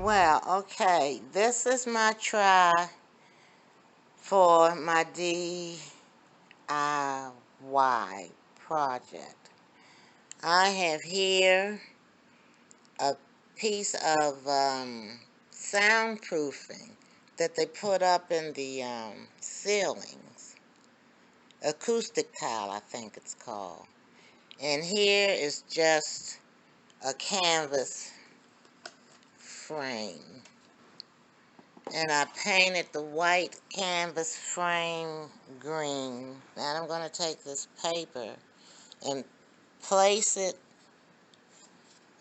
Well, okay, this is my try for my DIY project. I have here a piece of soundproofing that they put up in the ceilings. Acoustic tile, I think it's called. And here is just a canvas frame. And I painted the white canvas frame green. Now I'm going to take this paper and place it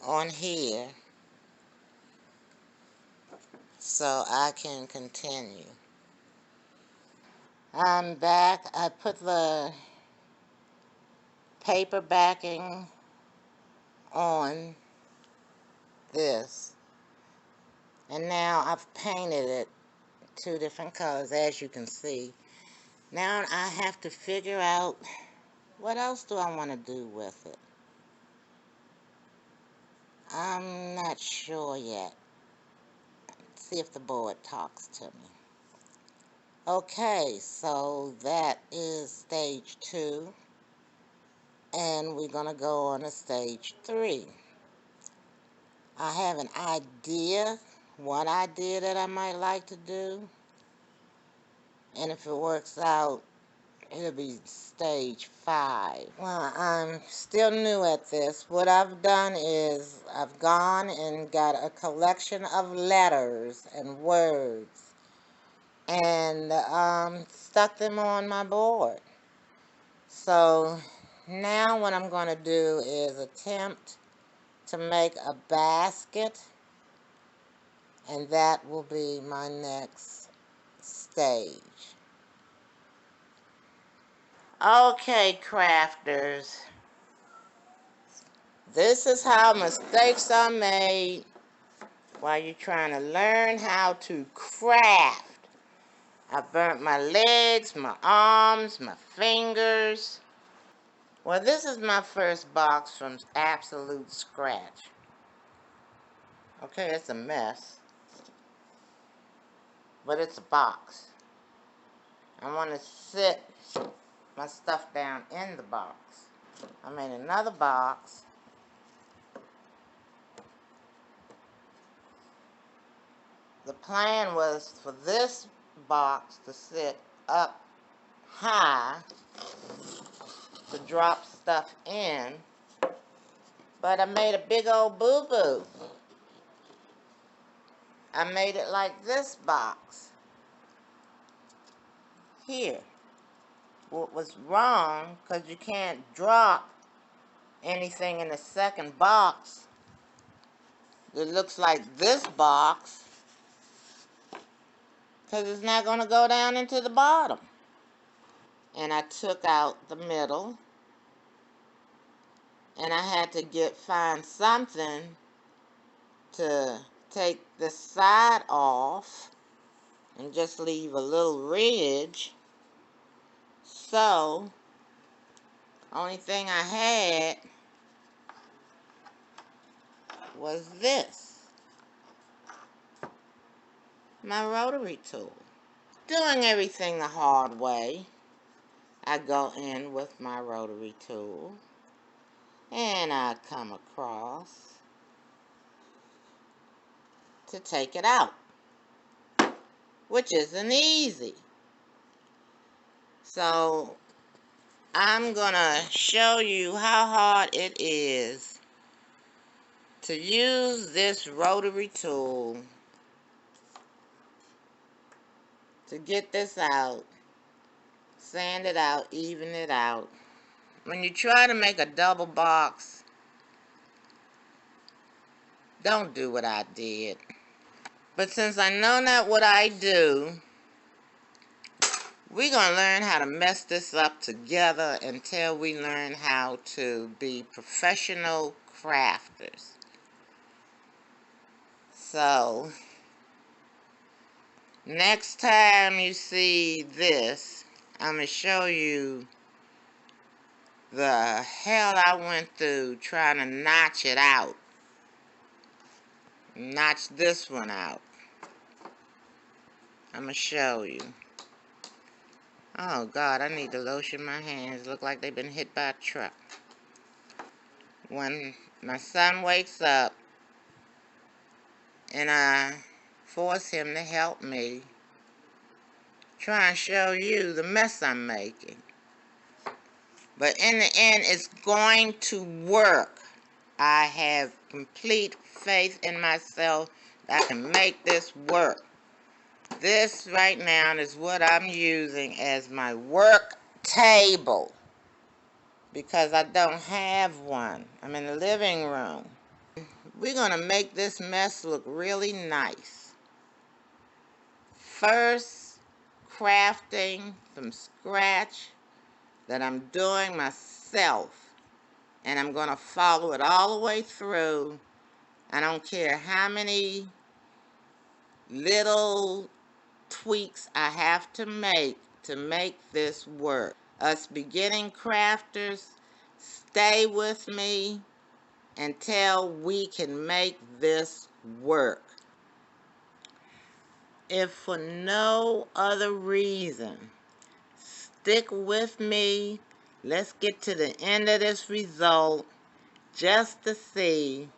on here so I can continue. I'm back. I put the paper backing on this. And now I've painted it 2 different colors, as you can see. Now I have to figure out what else do I want to do with it. I'm not sure yet. See if the board talks to me. Okay, so that is stage 2. And we're going to go on to stage 3. I have an idea, one idea that I might like to do. And if it works out, it'll be stage 5. Well, I'm still new at this. What I've done is I've gone and got a collection of letters and words and stuck them on my board. So now what I'm going to do is attempt to make a basket, and that will be my next stage. Okay, crafters, this is how mistakes are made while you're trying to learn how to craft. I burnt my legs, my arms, my fingers. Well, this is my first box from absolute scratch. Okay, it's a mess, but it's a box. I want to sit my stuff down in the box. I made another box. The plan was for this box to sit up high to drop stuff in, but I made a big old boo-boo. I made it like this box here. What was wrong, because you can't drop anything in the second box that looks like this box, because it's not going to go down into the bottom. And I took out the middle, and I had to find something to take the side off and just leave a little ridge. So only thing I had was this, my rotary tool. Doing everything the hard way, I go in with my rotary tool and I come across to take it out, which isn't easy. So I'm gonna show you how hard it is to use this rotary tool to get this out, sand it out, even it out. When you try to make a double box, don't do what I did. But since I know not what I do, we're going to learn how to mess this up together until we learn how to be professional crafters. So, next time you see this, I'm going to show you the hell I went through trying to notch it out. Notch this one out. I'm going to show you. Oh, God, I need to lotion my hands. Look like they've been hit by a truck. When my son wakes up and I force him to help me, try and show you the mess I'm making. But in the end, it's going to work. I have complete faith in myself that I can make this work. This right now is what I'm using as my work table because I don't have one. I'm in the living room. We're going to make this mess look really nice. First, crafting from scratch that I'm doing myself. And I'm going to follow it all the way through. I don't care how many little tweaks I have to make this work. Us beginning crafters, stay with me until we can make this work. If for no other reason, stick with me. Let's get to the end of this result just to see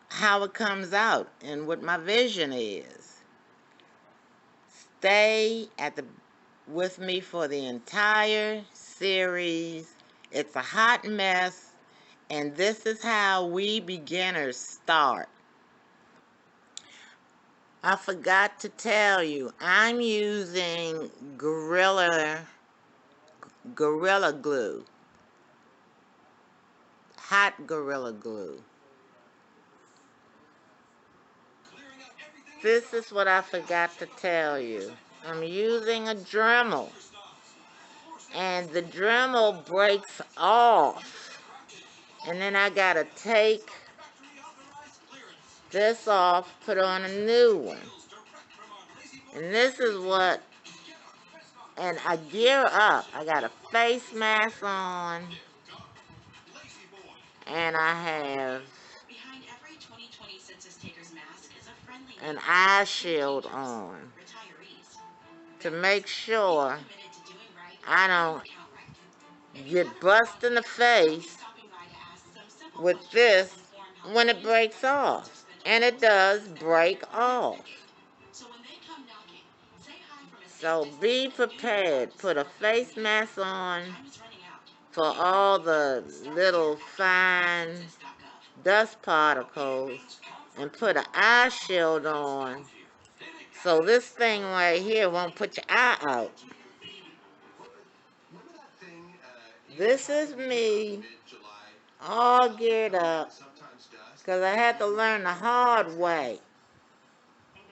how it comes out and what my vision is. Stay with me for the entire series. It's a hot mess, and this is how we beginners start. I forgot to tell you, I'm using Gorilla Glue. Hot Gorilla Glue. This is what I forgot to tell you. I'm using a Dremel. And the Dremel breaks off. And then I gotta take this off, put on a new one. And this is what, and I gear up. I got a face mask on. And I have an eye shield on to make sure I don't get bust in the face with this when it breaks off. And it does break off. So be prepared. Put a face mask on for all the little fine dust particles and put an eye shield on so this thing right here won't put your eye out. This is me all geared up because I had to learn the hard way.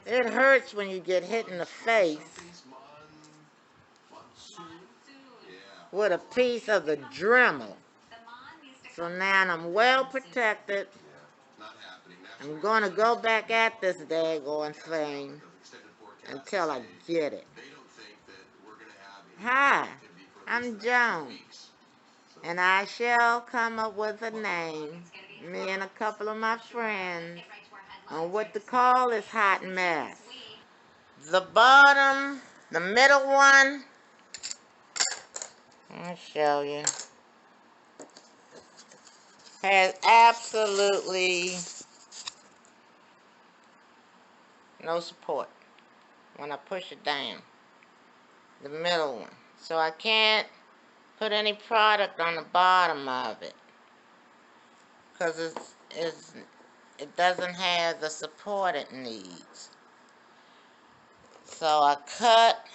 It hurts when you get hit in the face with a piece of the Dremel. So now I'm well protected. I'm going to go back at this daggone thing until I get it. Hi, I'm Joan, and I shall come up with a name, me and a couple of my friends, on what to call this hot mess. The bottom, the middle one, I'll show you, has absolutely no support when I push it down. The middle one. So I can't put any product on the bottom of it because it doesn't have the support it needs. So I cut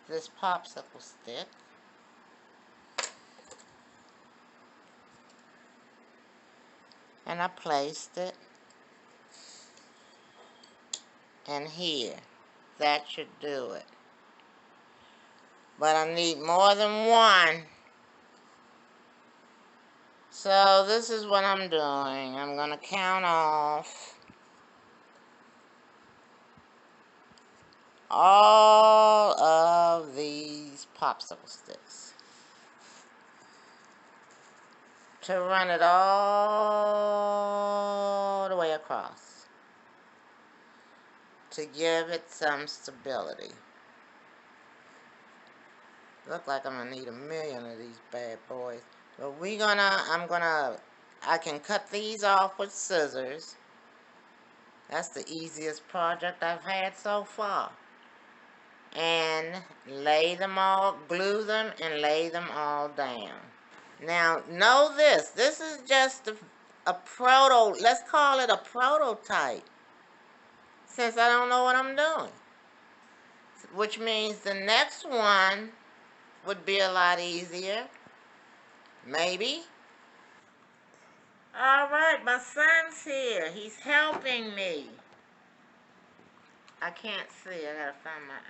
this popsicle stick and I placed it in here. That should do it. But I need more than one. So this is what I'm doing. I'm going to count off all of these popsicle sticks. to run it all the way across to give it some stability. Look like I'm gonna need 1,000,000 of these bad boys. But I can cut these off with scissors. That's the easiest project I've had so far. And glue them and lay them all down. Now, know this. This is just let's call it a prototype, since I don't know what I'm doing. Which means the next one would be a lot easier. Maybe. Alright, my son's here. He's helping me. I can't see. I gotta find my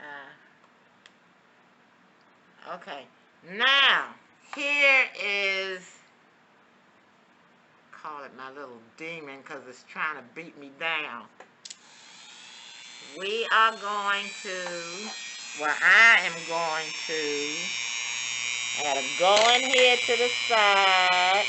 eye. Okay. Now, here is, call it my little demon because it's trying to beat me down. We are going to, well, I am going to, I gotta go in here to the side.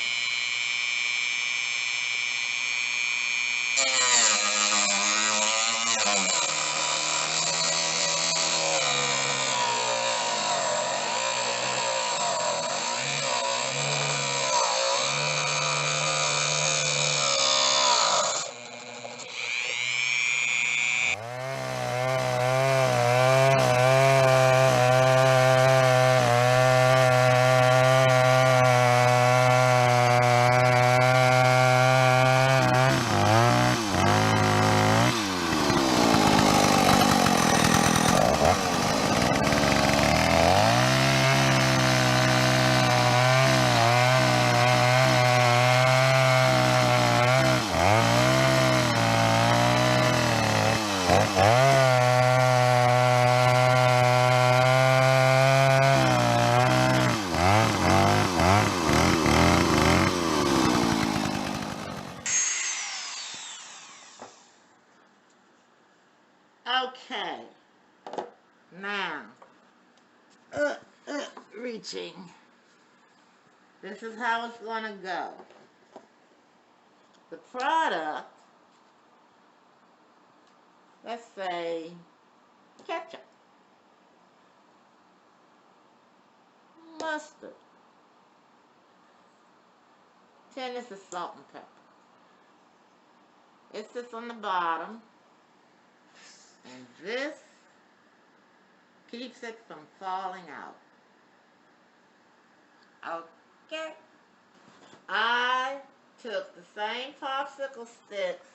Okay, now, reaching. This is how it's gonna go. The product, let's say ketchup, mustard, 10 is the salt and pepper. It sits on the bottom, and this keeps it from falling out. Okay. I took the same popsicle sticks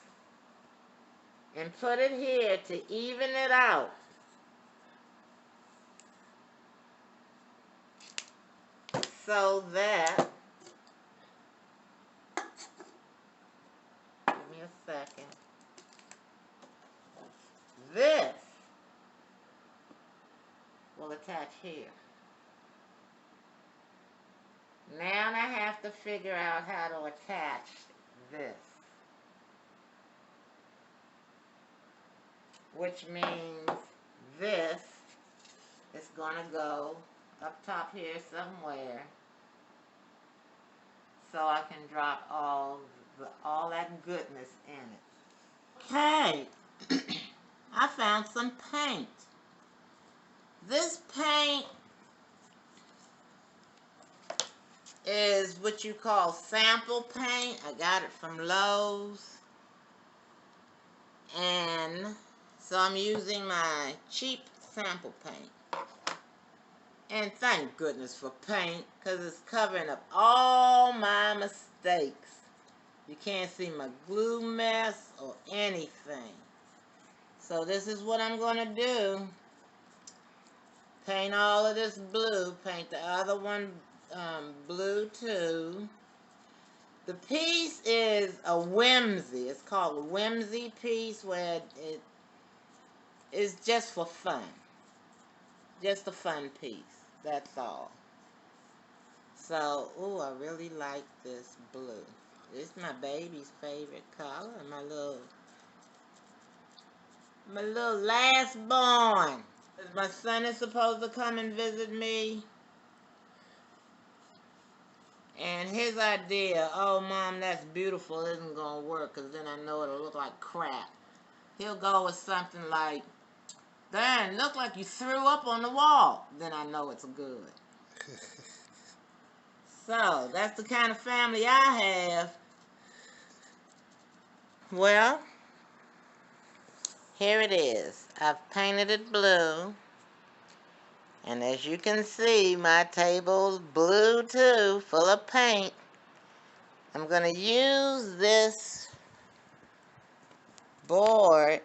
and put it here to even it out. So that, give me a second, this will attach here. Now I have to figure out how to attach this. Which means this is going to go up top here somewhere so I can drop all that goodness in it. Okay, I found some paint. This paint is what you call sample paint. I got it from Lowe's. And so I'm using my cheap sample paint. And thank goodness for paint, because it's covering up all my mistakes. You can't see my glue mess or anything. So this is what I'm going to do. Paint all of this blue. Paint the other one blue too. The piece is a whimsy. It's called a whimsy piece, where it is just for fun. Just a fun piece. That's all. So, ooh, I really like this blue. It's my baby's favorite color. My little last born. My son is supposed to come and visit me. And his idea, oh, Mom, that's beautiful, isn't going to work because then I know it'll look like crap. He'll go with something like, darn, look like you threw up on the wall. Then I know it's good. So, that's the kind of family I have. Well, here it is. I've painted it blue. And as you can see, my table's blue too, full of paint. I'm going to use this board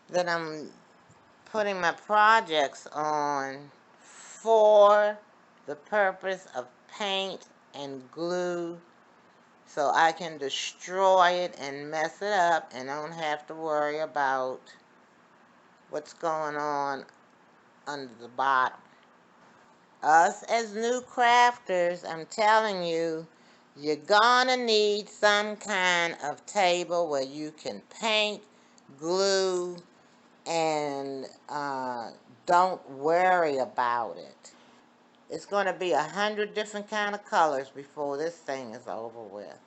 that I'm putting my projects on for the purpose of paint and glue, so I can destroy it and mess it up and don't have to worry about what's going on under the bottom. Us as new crafters, I'm telling you, you're gonna need some kind of table where you can paint, glue, and don't worry about it. It's going to be 100 different kind of colors before this thing is over with.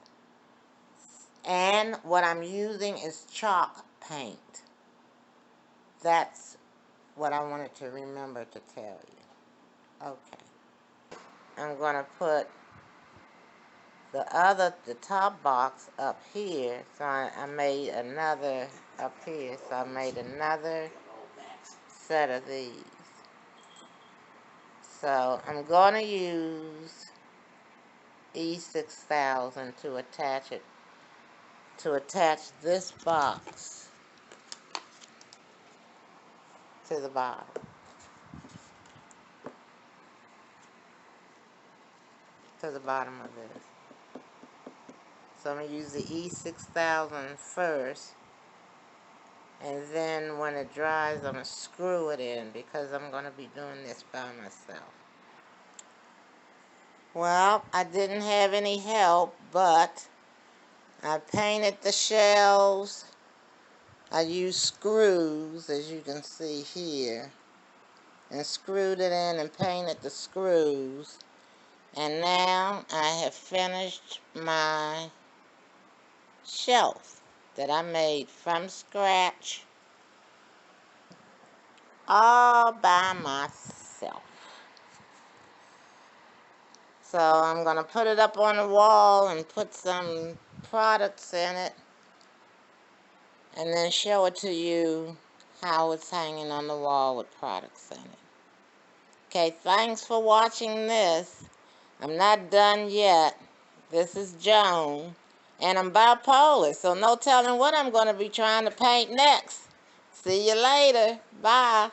And what I'm using is chalk paint. That's what I wanted to remember to tell you. Okay. I'm going to put the top box up here. So I made another up here. So I made another set of these. So I'm going to use E6000 to attach this box to the bottom. To the bottom of this. So I'm going to use the E6000 first, and then when it dries I'm going to screw it in because I'm going to be doing this by myself. Well, I didn't have any help, but I painted the shelves. I used screws, as you can see here, and screwed it in and painted the screws. And now I have finished my shelf that I made from scratch all by myself. So I'm going to put it up on the wall and put some products in it and then show it to you how it's hanging on the wall with products in it. Okay, thanks for watching this. I'm not done yet. This is Joan, and I'm bipolar, so no telling what I'm going to be trying to paint next. See you later. Bye.